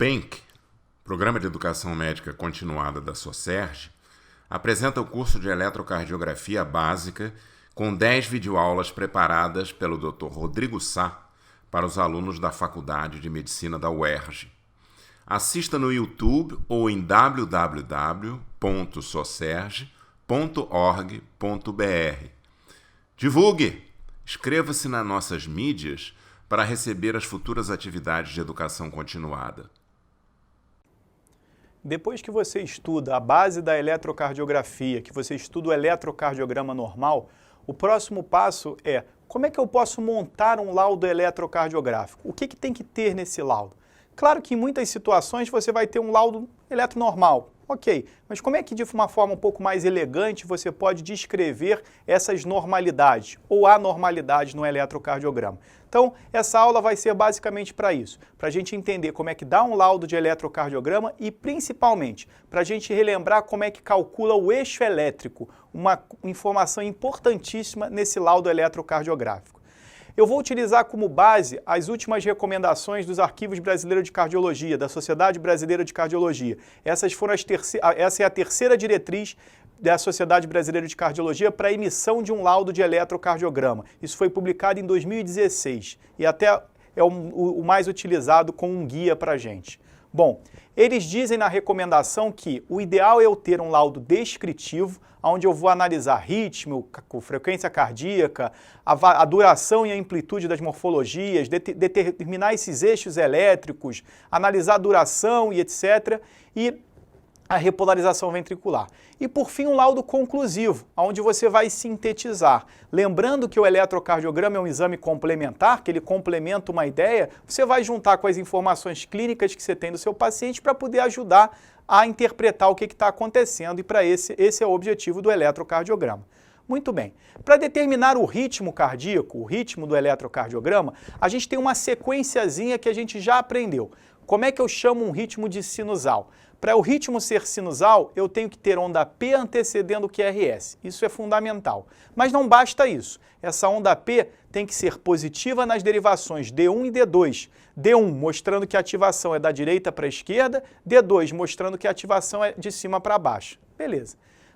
PENC, Programa de Educação Médica Continuada da SOCERJ, apresenta o curso de Eletrocardiografia Básica com 10 videoaulas preparadas pelo Dr. Rodrigo Sá para os alunos da Faculdade de Medicina da UERJ. Assista no YouTube ou em www.socerj.org.br. Divulgue! Inscreva-se nas nossas mídias para receber as futuras atividades de educação continuada. Depois que você estuda a base da eletrocardiografia, que você estuda o eletrocardiograma normal, o próximo passo é como é que eu posso montar um laudo eletrocardiográfico? O que tem que ter nesse laudo? Claro que em muitas situações você vai ter um laudo eletronormal, ok, mas como é que de uma forma um pouco mais elegante você pode descrever essas normalidades ou anormalidades no eletrocardiograma? Então, essa aula vai ser basicamente para isso, para a gente entender como é que dá um laudo de eletrocardiograma e, principalmente, para a gente relembrar como é que calcula o eixo elétrico, uma informação importantíssima nesse laudo eletrocardiográfico. Eu vou utilizar como base as últimas recomendações dos Arquivos Brasileiros de Cardiologia, da Sociedade Brasileira de Cardiologia. Essa é a terceira diretriz da Sociedade Brasileira de Cardiologia para a emissão de um laudo de eletrocardiograma. Isso foi publicado em 2016 e até é o mais utilizado como um guia para a gente. Bom, eles dizem na recomendação que o ideal é eu ter um laudo descritivo, onde eu vou analisar ritmo, frequência cardíaca, a duração e a amplitude das morfologias, determinar esses eixos elétricos, analisar a duração e etc. E a repolarização ventricular. E por fim, um laudo conclusivo, onde você vai sintetizar. Lembrando que o eletrocardiograma é um exame complementar, que ele complementa uma ideia, você vai juntar com as informações clínicas que você tem do seu paciente para poder ajudar a interpretar o que está acontecendo, e para esse é o objetivo do eletrocardiograma. Muito bem. Para determinar o ritmo cardíaco, o ritmo do eletrocardiograma, a gente tem uma sequenciazinha que a gente já aprendeu. Como é que eu chamo um ritmo de sinusal? Para o ritmo ser sinusal, eu tenho que ter onda P antecedendo o QRS. Isso é fundamental. Mas não basta isso. Essa onda P tem que ser positiva nas derivações D1 e D2. D1 mostrando que a ativação é da direita para a esquerda, D2 mostrando que a ativação é de cima para baixo. Beleza.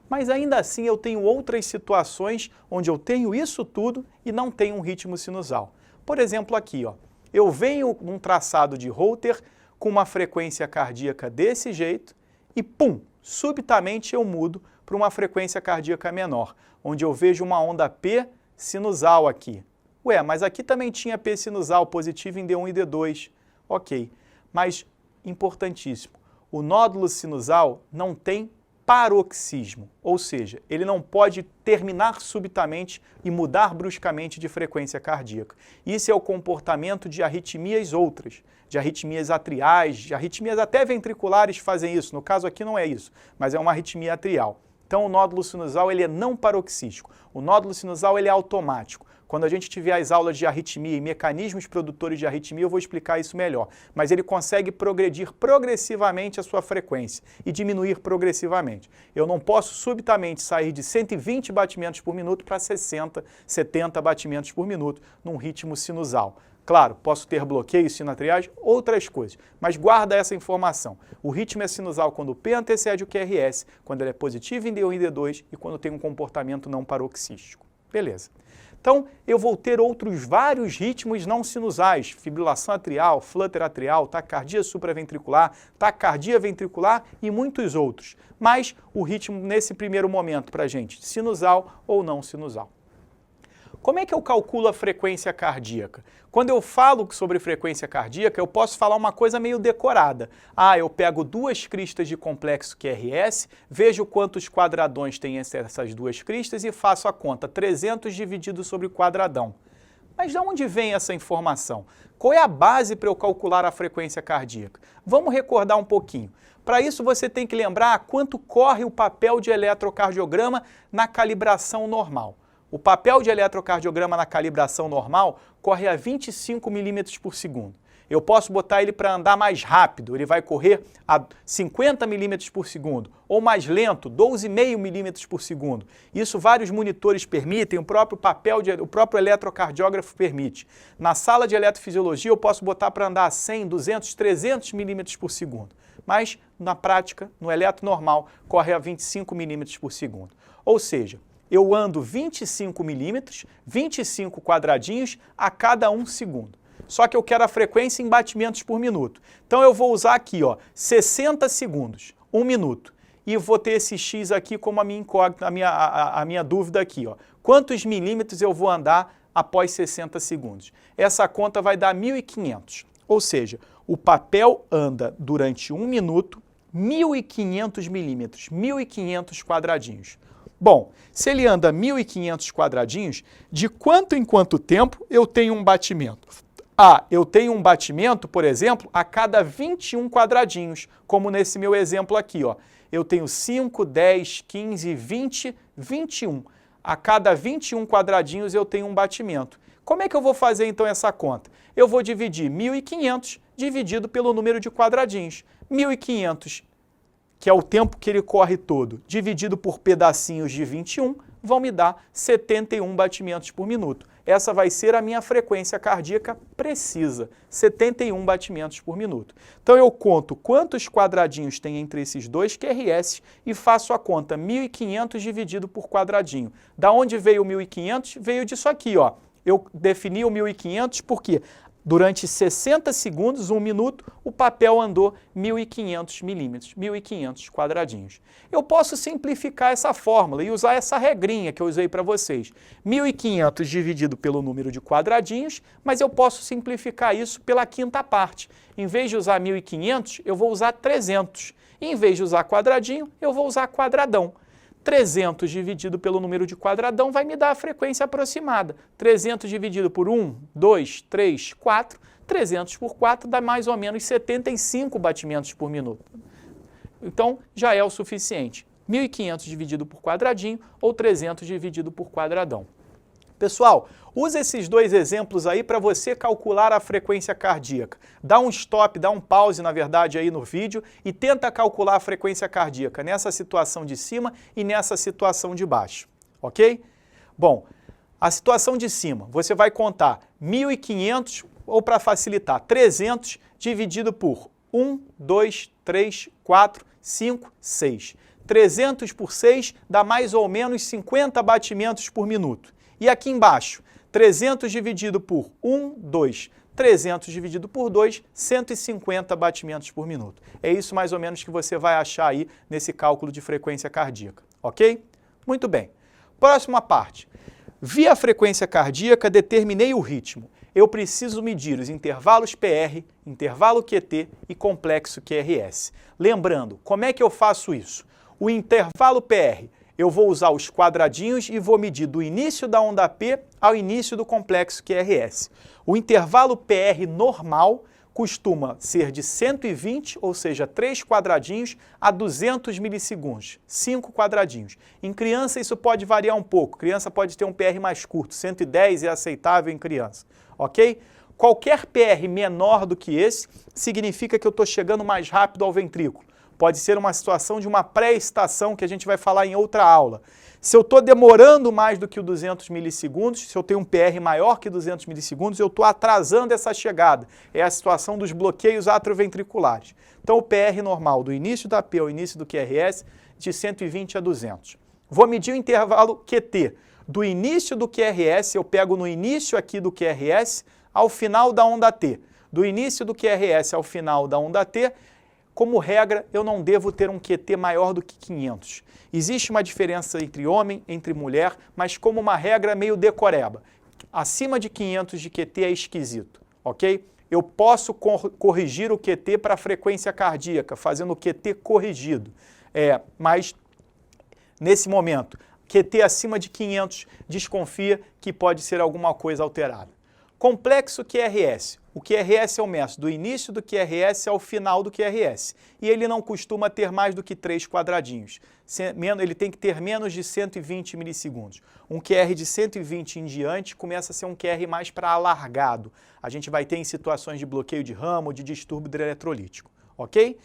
Mas ainda assim eu tenho outras situações onde eu tenho isso tudo e não tenho um ritmo sinusal. Por exemplo aqui, ó, eu venho num traçado de Holter com uma frequência cardíaca desse jeito e, pum, subitamente eu mudo para uma frequência cardíaca menor, onde eu vejo uma onda P sinusal aqui. Ué, mas aqui também tinha P sinusal positivo em D1 e D2. Ok, mas importantíssimo, o nódulo sinusal não tem paroxismo, ou seja, ele não pode terminar subitamente e mudar bruscamente de frequência cardíaca. Isso é o comportamento de arritmias outras, de arritmias atriais, de arritmias até ventriculares fazem isso. No caso aqui não é isso, mas é uma arritmia atrial. Então o nódulo sinusal ele é não paroxístico, o nódulo sinusal ele é automático. Quando a gente tiver as aulas de arritmia e mecanismos produtores de arritmia, eu vou explicar isso melhor. Mas ele consegue progredir progressivamente a sua frequência e diminuir progressivamente. Eu não posso subitamente sair de 120 batimentos por minuto para 60, 70 batimentos por minuto num ritmo sinusal. Claro, posso ter bloqueios sinatriais, outras coisas, mas guarda essa informação. O ritmo é sinusal quando o P antecede o QRS, quando ele é positivo em D1 e D2 e quando tem um comportamento não paroxístico. Beleza. Então, eu vou ter outros vários ritmos não sinusais, fibrilação atrial, flutter atrial, taquicardia supraventricular, taquicardia ventricular e muitos outros. Mas o ritmo nesse primeiro momento para a gente, sinusal ou não sinusal. Como é que eu calculo a frequência cardíaca? Quando eu falo sobre frequência cardíaca, eu posso falar uma coisa meio decorada. Ah, eu pego duas cristas de complexo QRS, vejo quantos quadradões tem essas duas cristas e faço a conta, 300 dividido sobre o quadradão. Mas de onde vem essa informação? Qual é a base para eu calcular a frequência cardíaca? Vamos recordar um pouquinho. Para isso você tem que lembrar quanto corre o papel de eletrocardiograma na calibração normal. O papel de eletrocardiograma na calibração normal corre a 25 milímetros por segundo. Eu posso botar ele para andar mais rápido, ele vai correr a 50 milímetros por segundo, ou mais lento, 12,5 milímetros por segundo. Isso vários monitores permitem, o próprio eletrocardiógrafo permite. Na sala de eletrofisiologia eu posso botar para andar a 100, 200, 300 milímetros por segundo. Mas, na prática, no eletro normal, corre a 25 milímetros por segundo. Ou seja, eu ando 25 milímetros, 25 quadradinhos a cada 1 segundo. Só que eu quero a frequência em batimentos por minuto. Então eu vou usar aqui, ó, 60 segundos, 1 minuto. E vou ter esse X aqui como a minha incógnita, a minha dúvida aqui, ó. Quantos milímetros eu vou andar após 60 segundos? Essa conta vai dar 1.500. Ou seja, o papel anda durante 1 minuto, 1.500 milímetros, 1.500 quadradinhos. Bom, se ele anda 1.500 quadradinhos, de quanto em quanto tempo eu tenho um batimento? Eu tenho um batimento, por exemplo, a cada 21 quadradinhos, como nesse meu exemplo aqui, ó. Eu tenho 5, 10, 15, 20, 21. A cada 21 quadradinhos eu tenho um batimento. Como é que eu vou fazer então essa conta? Eu vou dividir 1.500 dividido pelo número de quadradinhos. 1.500, que é o tempo que ele corre todo, dividido por pedacinhos de 21, vão me dar 71 batimentos por minuto. Essa vai ser a minha frequência cardíaca precisa, 71 batimentos por minuto. Então eu conto quantos quadradinhos tem entre esses dois QRS e faço a conta 1.500 dividido por quadradinho. Da onde veio o 1.500? Veio disso aqui, ó. Eu defini o 1.500 porque durante 60 segundos, 1 minuto, o papel andou 1.500 milímetros, 1.500 quadradinhos. Eu posso simplificar essa fórmula e usar essa regrinha que eu usei para vocês. 1.500 dividido pelo número de quadradinhos, mas eu posso simplificar isso pela quinta parte. Em vez de usar 1.500, eu vou usar 300. E em vez de usar quadradinho, eu vou usar quadradão. 300 dividido pelo número de quadradão vai me dar a frequência aproximada. 300 dividido por 1, 2, 3, 4. 300 por 4 dá mais ou menos 75 batimentos por minuto. Então, já é o suficiente. 1.500 dividido por quadradinho ou 300 dividido por quadradão. Pessoal, use esses dois exemplos aí para você calcular a frequência cardíaca. Dá um stop, dá um pause, na verdade, aí no vídeo e tenta calcular a frequência cardíaca nessa situação de cima e nessa situação de baixo, ok? Bom, a situação de cima, você vai contar 1.500, ou para facilitar, 300 dividido por 1, 2, 3, 4, 5, 6. 300 por 6 dá mais ou menos 50 batimentos por minuto. E aqui embaixo, 300 dividido por 1, 2, 300 dividido por 2, 150 batimentos por minuto. É isso mais ou menos que você vai achar aí nesse cálculo de frequência cardíaca, ok? Muito bem. Próxima parte. Vi a frequência cardíaca, determinei o ritmo. Eu preciso medir os intervalos PR, intervalo QT e complexo QRS. Lembrando, como é que eu faço isso? O intervalo PR, eu vou usar os quadradinhos e vou medir do início da onda P ao início do complexo QRS. O intervalo PR normal costuma ser de 120, ou seja, 3 quadradinhos, a 200 milissegundos, 5 quadradinhos. Em criança isso pode variar um pouco, criança pode ter um PR mais curto, 110 é aceitável em criança, ok? Qualquer PR menor do que esse significa que eu estou chegando mais rápido ao ventrículo. Pode ser uma situação de uma pré-estação que a gente vai falar em outra aula. Se eu estou demorando mais do que o 200 milissegundos, se eu tenho um PR maior que 200 milissegundos, eu estou atrasando essa chegada. É a situação dos bloqueios atrioventriculares. Então, o PR normal do início da P ao início do QRS, de 120 a 200. Vou medir o intervalo QT. Do início do QRS, eu pego no início aqui do QRS, ao final da onda T. Do início do QRS ao final da onda T, como regra, eu não devo ter um QT maior do que 500. Existe uma diferença entre homem, entre mulher, mas como uma regra meio decoreba. Acima de 500 de QT é esquisito, ok? Eu posso corrigir o QT para a frequência cardíaca, fazendo o QT corrigido. Mas, nesse momento, QT acima de 500, desconfia que pode ser alguma coisa alterada. Complexo QRS. O QRS é o método do início do QRS ao final do QRS. E ele não costuma ter mais do que 3 quadradinhos. Ele tem que ter menos de 120 milissegundos. Um QR de 120 em diante começa a ser um QR mais para alargado. A gente vai ter em situações de bloqueio de ramo, de distúrbio hidroeletrolítico. Ok?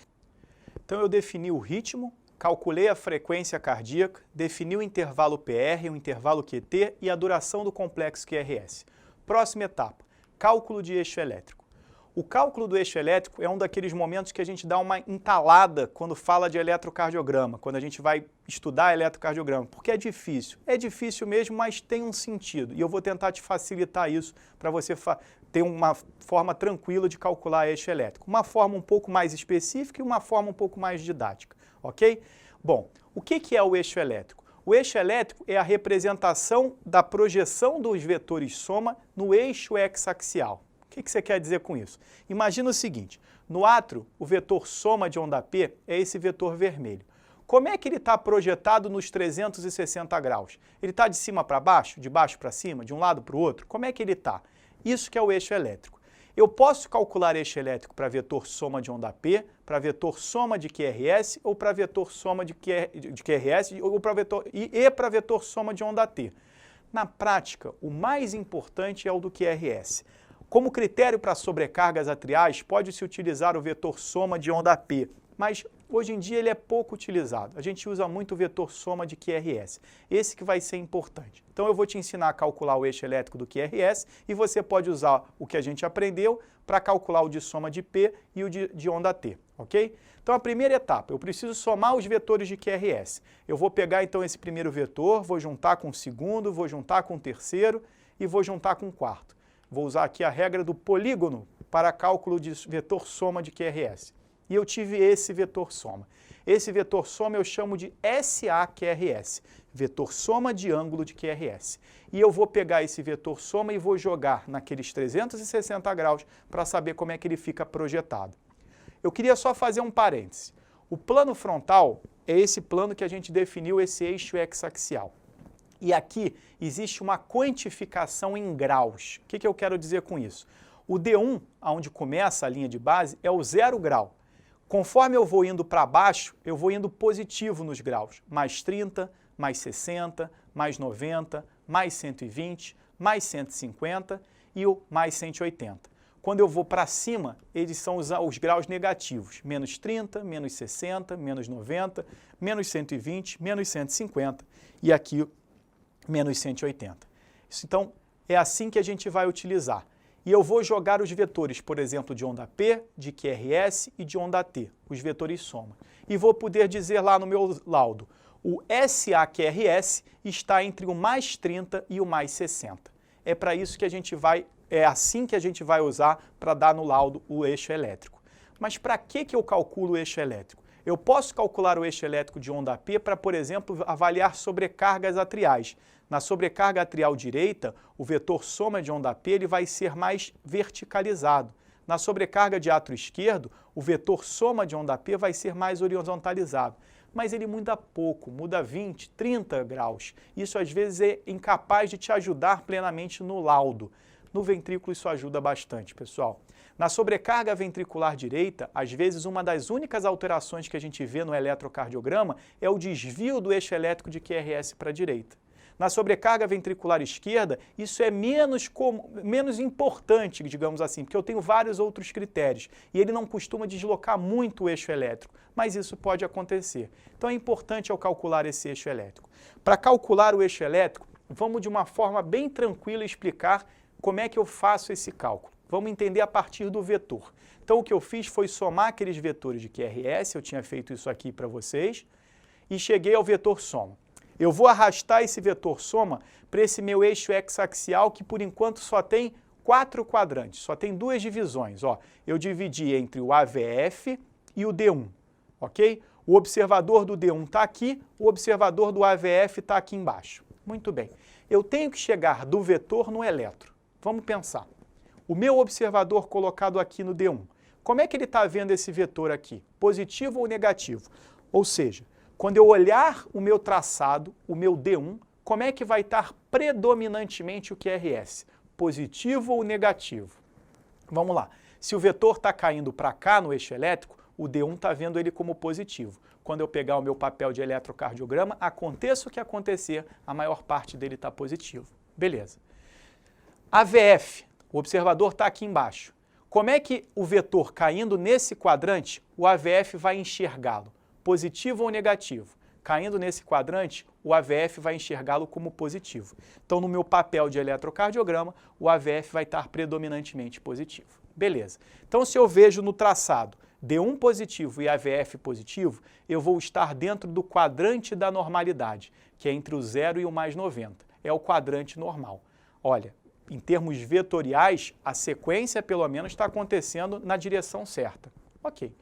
Então eu defini o ritmo, calculei a frequência cardíaca, defini o intervalo PR, o intervalo QT e a duração do complexo QRS. Próxima etapa, cálculo de eixo elétrico. O cálculo do eixo elétrico é um daqueles momentos que a gente dá uma entalada quando fala de eletrocardiograma, quando a gente vai estudar eletrocardiograma, porque é difícil. É difícil mesmo, mas tem um sentido. E eu vou tentar te facilitar isso para você ter uma forma tranquila de calcular eixo elétrico. Uma forma um pouco mais específica e uma forma um pouco mais didática, ok? Bom, o que é o eixo elétrico? O eixo elétrico é a representação da projeção dos vetores soma no eixo x-axial. O que você quer dizer com isso? Imagina o seguinte, no átrio, o vetor soma de onda P é esse vetor vermelho. Como é que ele está projetado nos 360 graus? Ele está de cima para baixo, de baixo para cima, de um lado para o outro? Como é que ele está? Isso que é o eixo elétrico. Eu posso calcular eixo elétrico para vetor soma de onda P, para vetor soma de QRS ou para vetor soma de QRS ou para vetor soma de onda T. Na prática, o mais importante é o do QRS. Como critério para sobrecargas atriais, pode-se utilizar o vetor soma de onda P, mas hoje em dia ele é pouco utilizado. A gente usa muito o vetor soma de QRS. Esse que vai ser importante. Então eu vou te ensinar a calcular o eixo elétrico do QRS e você pode usar o que a gente aprendeu para calcular o de soma de P e o de onda T, ok? Então a primeira etapa, eu preciso somar os vetores de QRS. Eu vou pegar então esse primeiro vetor, vou juntar com o segundo, vou juntar com o terceiro e vou juntar com o quarto. Vou usar aqui a regra do polígono para cálculo de vetor soma de QRS. E eu tive esse vetor soma. Esse vetor soma eu chamo de SAQRS, vetor soma de ângulo de QRS. E eu vou pegar esse vetor soma e vou jogar naqueles 360 graus para saber como é que ele fica projetado. Eu queria só fazer um parêntese. O plano frontal é esse plano que a gente definiu, esse eixo x-axial. E aqui existe uma quantificação em graus. O que eu quero dizer com isso? O D1, onde começa a linha de base, é o 0 grau. Conforme eu vou indo para baixo, eu vou indo positivo nos graus. Mais 30, mais 60, mais 90, mais 120, mais 150 e o mais 180. Quando eu vou para cima, eles são os graus negativos. Menos 30, menos 60, menos 90, menos 120, menos 150 e aqui menos 180. Então, é assim que a gente vai utilizar. E eu vou jogar os vetores, por exemplo, de onda P, de QRS e de onda T, os vetores soma. E vou poder dizer lá no meu laudo, o SAQRS está entre o mais 30 e o mais 60. É para isso que a gente vai, é assim que a gente vai usar para dar no laudo o eixo elétrico. Mas para que eu calculo o eixo elétrico? Eu posso calcular o eixo elétrico de onda P para, por exemplo, avaliar sobrecargas atriais. Na sobrecarga atrial direita, o vetor soma de onda P ele vai ser mais verticalizado. Na sobrecarga de átrio esquerdo, o vetor soma de onda P vai ser mais horizontalizado. Mas ele muda pouco, muda 20, 30 graus. Isso às vezes é incapaz de te ajudar plenamente no laudo. No ventrículo isso ajuda bastante, pessoal. Na sobrecarga ventricular direita, às vezes uma das únicas alterações que a gente vê no eletrocardiograma é o desvio do eixo elétrico de QRS para a direita. Na sobrecarga ventricular esquerda, isso é menos importante, digamos assim, porque eu tenho vários outros critérios e ele não costuma deslocar muito o eixo elétrico, mas isso pode acontecer. Então é importante eu calcular esse eixo elétrico. Para calcular o eixo elétrico, vamos de uma forma bem tranquila explicar como é que eu faço esse cálculo. Vamos entender a partir do vetor. Então o que eu fiz foi somar aqueles vetores de QRS, eu tinha feito isso aqui para vocês, e cheguei ao vetor soma. Eu vou arrastar esse vetor soma para esse meu eixo x-axial, que por enquanto só tem 4 quadrantes, só tem 2 divisões. Ó, eu dividi entre o AVF e o D1, ok? O observador do D1 está aqui, o observador do AVF está aqui embaixo. Muito bem. Eu tenho que chegar do vetor no eletro. Vamos pensar. O meu observador colocado aqui no D1, como é que ele está vendo esse vetor aqui? Positivo ou negativo? Ou seja, quando eu olhar o meu traçado, o meu D1, como é que vai estar predominantemente o QRS? positivo ou negativo? Vamos lá. Se o vetor está caindo para cá no eixo elétrico, o D1 está vendo ele como positivo. Quando eu pegar o meu papel de eletrocardiograma, aconteça o que acontecer, a maior parte dele está positivo. Beleza. AVF, o observador está aqui embaixo. Como é que o vetor caindo nesse quadrante, o AVF vai enxergá-lo? Positivo ou negativo? Caindo nesse quadrante, o AVF vai enxergá-lo como positivo. Então, no meu papel de eletrocardiograma, o AVF vai estar predominantemente positivo. Beleza. Então, se eu vejo no traçado D1 positivo e AVF positivo, eu vou estar dentro do quadrante da normalidade, que é entre o 0 e o mais 90. É o quadrante normal. Olha, em termos vetoriais, a sequência, pelo menos, está acontecendo na direção certa. Ok.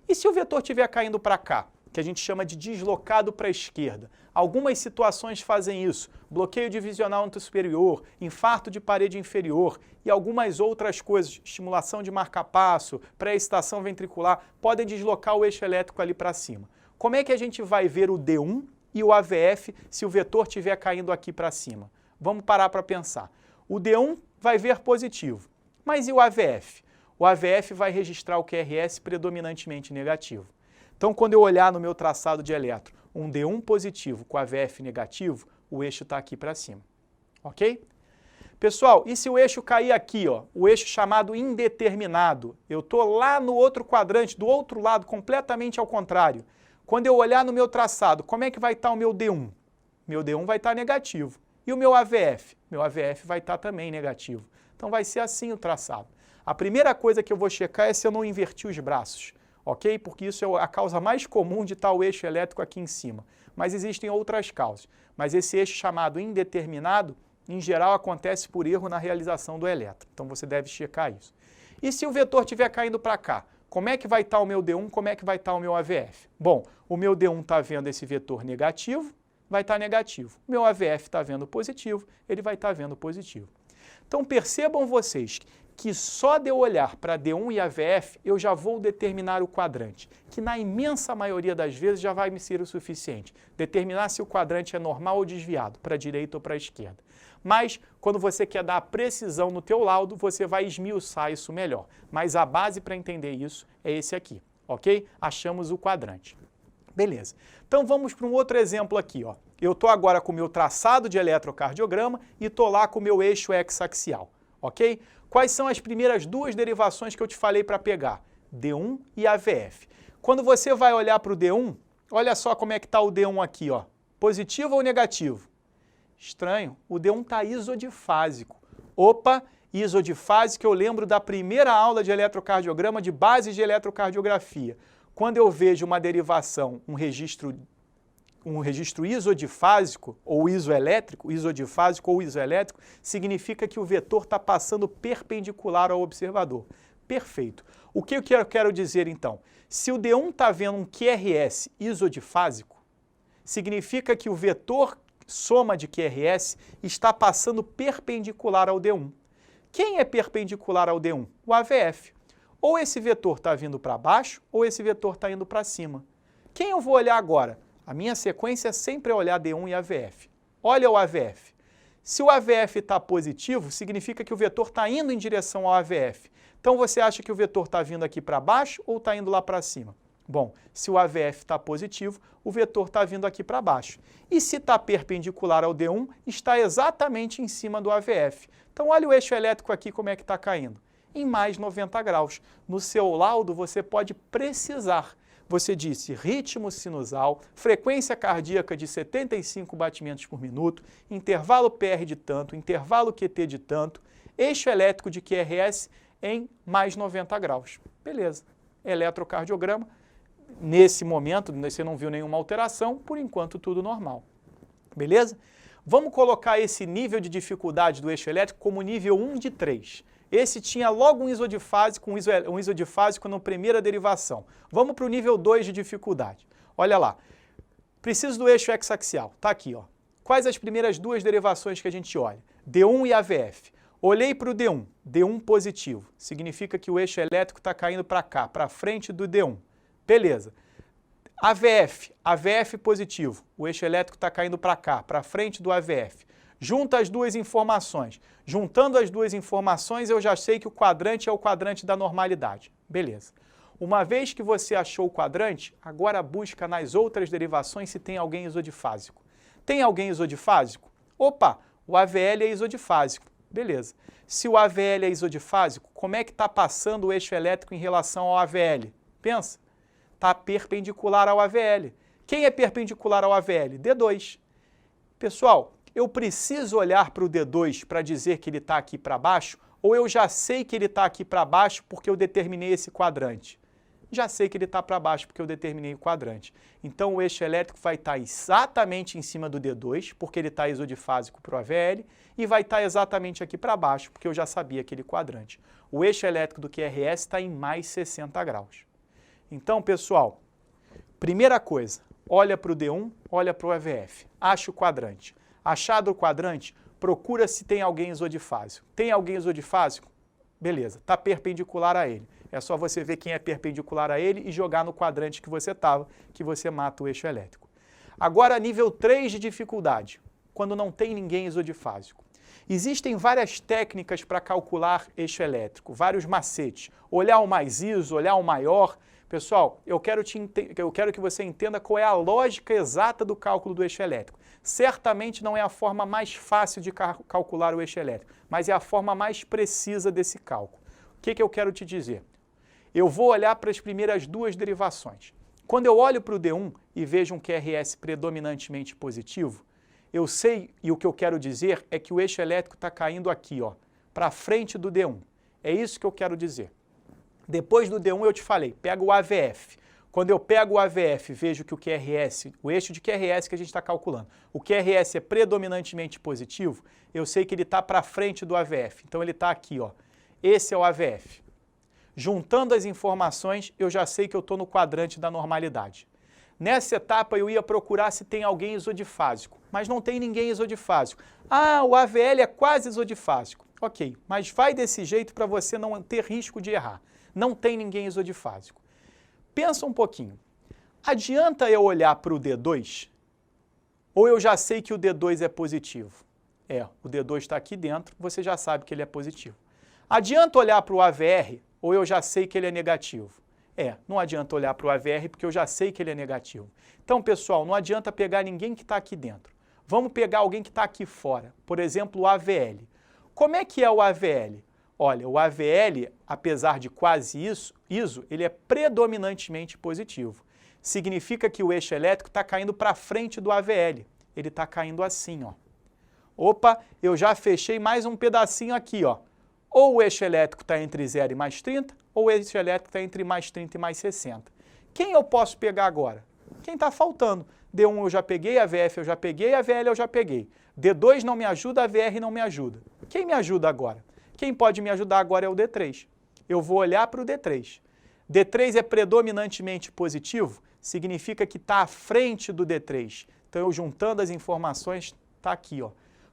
E se o vetor estiver caindo para cá, que a gente chama de deslocado para a esquerda? Algumas situações fazem isso. Bloqueio divisional antissuperior, infarto de parede inferior e algumas outras coisas, estimulação de marca-passo, pré-excitação ventricular, podem deslocar o eixo elétrico ali para cima. Como é que a gente vai ver o D1 e o AVF se o vetor estiver caindo aqui para cima? Vamos parar para pensar. O D1 vai ver positivo, mas e o AVF? O AVF vai registrar o QRS predominantemente negativo. Então, quando eu olhar no meu traçado de eletro, um D1 positivo com AVF negativo, o eixo está aqui para cima. Ok? Pessoal, e se o eixo cair aqui, ó, o eixo chamado indeterminado? Eu estou lá no outro quadrante, do outro lado, completamente ao contrário. Quando eu olhar no meu traçado, como é que vai estar o meu D1? Meu D1 vai estar negativo. E o meu AVF? Meu AVF vai estar também negativo. Então, vai ser assim o traçado. A primeira coisa que eu vou checar é se eu não inverti os braços. Ok? Porque isso é a causa mais comum de estar o eixo elétrico aqui em cima. Mas existem outras causas. Mas esse eixo chamado indeterminado, em geral, acontece por erro na realização do eletro. Então, você deve checar isso. E se o vetor estiver caindo para cá? Como é que vai estar o meu D1? Como é que vai estar o meu AVF? Bom, o meu D1 está vendo esse vetor negativo, vai estar negativo. O meu AVF está vendo positivo, ele vai estar vendo positivo. Então, percebam vocês que só de eu olhar para D1 e AVF, eu já vou determinar o quadrante, que na imensa maioria das vezes já vai me ser o suficiente. Determinar se o quadrante é normal ou desviado, para a direita ou para a esquerda. Mas, quando você quer dar precisão no teu laudo, você vai esmiuçar isso melhor. Mas a base para entender isso é esse aqui, ok? Achamos o quadrante. Beleza. Então, vamos para um outro exemplo aqui, ó. Eu estou agora com o meu traçado de eletrocardiograma e estou lá com o meu eixo x-axial, ok? Quais são as primeiras duas derivações que eu te falei para pegar? D1 e AVF. Quando você vai olhar para o D1, olha só como é que está o D1 aqui, ó. Positivo ou negativo? Estranho, o D1 está isodifásico. Opa, isodifásico, eu lembro da primeira aula de eletrocardiograma de bases de eletrocardiografia. Quando eu vejo uma derivação, um registro isodifásico ou isoelétrico, isodifásico ou isoelétrico, significa que o vetor está passando perpendicular ao observador. Perfeito. O que eu quero dizer então? Se o D1 está vendo um QRS isodifásico, significa que o vetor soma de QRS está passando perpendicular ao D1. Quem é perpendicular ao D1? O AVF. Ou esse vetor está vindo para baixo, ou esse vetor está indo para cima. Quem eu vou olhar agora? A minha sequência é sempre olhar D1 e AVF. Olha o AVF. Se o AVF está positivo, significa que o vetor está indo em direção ao AVF. Então, você acha que o vetor está vindo aqui para baixo ou está indo lá para cima? Bom, se o AVF está positivo, o vetor está vindo aqui para baixo. E se está perpendicular ao D1, está exatamente em cima do AVF. Então, olha o eixo elétrico aqui como é que está caindo. Em mais 90 graus. No seu laudo, você pode precisar. Você disse ritmo sinusal, frequência cardíaca de 75 batimentos por minuto, intervalo PR de tanto, intervalo QT de tanto, eixo elétrico de QRS em mais 90 graus. Beleza. Eletrocardiograma. Nesse momento, você não viu nenhuma alteração, por enquanto tudo normal. Beleza? Vamos colocar esse nível de dificuldade do eixo elétrico como nível 1 de 3. Esse tinha logo um isodifásico na primeira derivação. Vamos para o nível 2 de dificuldade. Olha lá. Preciso do eixo x-axial. Está aqui, ó. Quais as primeiras duas derivações que a gente olha? D1 e AVF. Olhei para o D1. D1 positivo. Significa que o eixo elétrico está caindo para cá, para frente do D1. Beleza. AVF. AVF positivo. O eixo elétrico está caindo para cá, para frente do AVF. junta as duas informações. Juntando as duas informações, eu já sei que o quadrante é o quadrante da normalidade. Beleza. Uma vez que você achou o quadrante, agora busca nas outras derivações se tem alguém isodifásico. Tem alguém isodifásico? Opa, o AVL é isodifásico. Beleza. Se o AVL é isodifásico, como é que está passando o eixo elétrico em relação ao AVL? Pensa. Está perpendicular ao AVL. Quem é perpendicular ao AVL? D2. Pessoal, eu preciso olhar para o D2 para dizer que ele está aqui para baixo, ou eu já sei que ele está aqui para baixo porque eu determinei esse quadrante? Já sei que ele está para baixo porque eu determinei o quadrante. Então o eixo elétrico vai estar exatamente em cima do D2, porque ele está isodifásico para o AVL, e vai estar exatamente aqui para baixo, porque eu já sabia aquele quadrante. O eixo elétrico do QRS está em mais 60 graus. Então, pessoal, primeira coisa, olha para o D1, olha para o AVF, acha o quadrante. Achado o quadrante, procura se tem alguém isodifásico. Tem alguém isodifásico? Beleza, está perpendicular a ele. É só você ver quem é perpendicular a ele e jogar no quadrante que você estava, que você mata o eixo elétrico. Agora, nível 3 de dificuldade, quando não tem ninguém isodifásico. Existem várias técnicas para calcular eixo elétrico, vários macetes. Olhar o mais iso, olhar o maior. Pessoal, eu quero que você entenda qual é a lógica exata do cálculo do eixo elétrico. Certamente não é a forma mais fácil de calcular o eixo elétrico, mas é a forma mais precisa desse cálculo. O que eu quero te dizer? Eu vou olhar para as primeiras duas derivações. Quando eu olho para o D1 e vejo um QRS predominantemente positivo, eu sei, e o que eu quero dizer é que o eixo elétrico está caindo aqui, ó, para frente do D1. É isso que eu quero dizer. Depois do D1 eu te falei, pega o AVF. Quando eu pego o AVF, vejo que o QRS, o eixo de QRS que a gente está calculando, o QRS é predominantemente positivo, eu sei que ele está para frente do AVF. Então ele está aqui, ó. Esse é o AVF. Juntando as informações, eu já sei que eu estou no quadrante da normalidade. Nessa etapa, eu ia procurar se tem alguém isodifásico, mas não tem ninguém isodifásico. Ah, o AVL é quase isodifásico. Ok, mas vai desse jeito para você não ter risco de errar. Não tem ninguém isodifásico. Pensa um pouquinho. Adianta eu olhar para o D2? Ou eu já sei que o D2 é positivo? O D2 está aqui dentro, você já sabe que ele é positivo. Adianta olhar para o AVR? Ou eu já sei que ele é negativo? Não adianta olhar para o AVR porque eu já sei que ele é negativo. Então, pessoal, não adianta pegar ninguém que está aqui dentro. Vamos pegar alguém que está aqui fora. Por exemplo, o AVL. Como é que é o AVL? Olha, o AVL, apesar de quase iso, ele é predominantemente positivo. Significa que o eixo elétrico está caindo para frente do AVL. Ele está caindo assim, ó. Opa, eu já fechei mais um pedacinho aqui, ó. Ou o eixo elétrico está entre 0 e mais 30, ou o eixo elétrico está entre mais 30 e mais 60. Quem eu posso pegar agora? Quem está faltando? D1 eu já peguei, AVF eu já peguei, AVL eu já peguei. D2 não me ajuda, AVR não me ajuda. Quem me ajuda agora? Quem pode me ajudar agora é o D3. Eu vou olhar para o D3. D3 é predominantemente positivo, significa que está à frente do D3. Então, eu juntando as informações, está aqui, ó.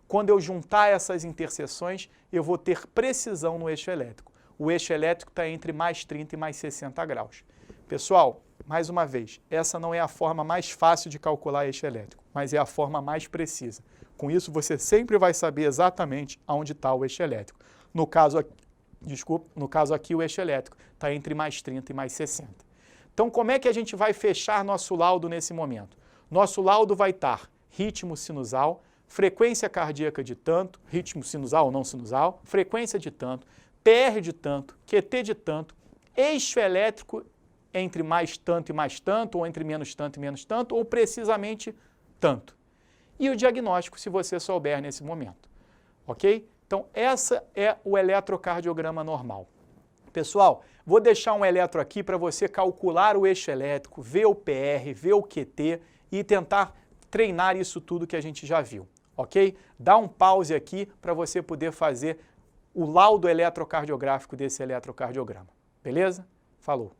Quando eu juntar essas interseções, eu vou ter precisão no eixo elétrico. O eixo elétrico está entre mais 30 e mais 60 graus. Pessoal, mais uma vez, essa não é a forma mais fácil de calcular eixo elétrico, mas é a forma mais precisa. Com isso, você sempre vai saber exatamente aonde está o eixo elétrico. No caso aqui, o eixo elétrico está entre mais 30 e mais 60. Então, como é que a gente vai fechar nosso laudo nesse momento? Nosso laudo vai estar ritmo sinusal, frequência cardíaca de tanto, ritmo sinusal ou não sinusal, frequência de tanto, PR de tanto, QT de tanto, eixo elétrico entre mais tanto, ou entre menos tanto e menos tanto, ou precisamente tanto. E o diagnóstico, se você souber nesse momento. Ok? Então, essa é o eletrocardiograma normal. Pessoal, vou deixar um eletro aqui para você calcular o eixo elétrico, ver o PR, ver o QT e tentar treinar isso tudo que a gente já viu. Ok? Dá um pause aqui para você poder fazer o laudo eletrocardiográfico desse eletrocardiograma. Beleza? Falou!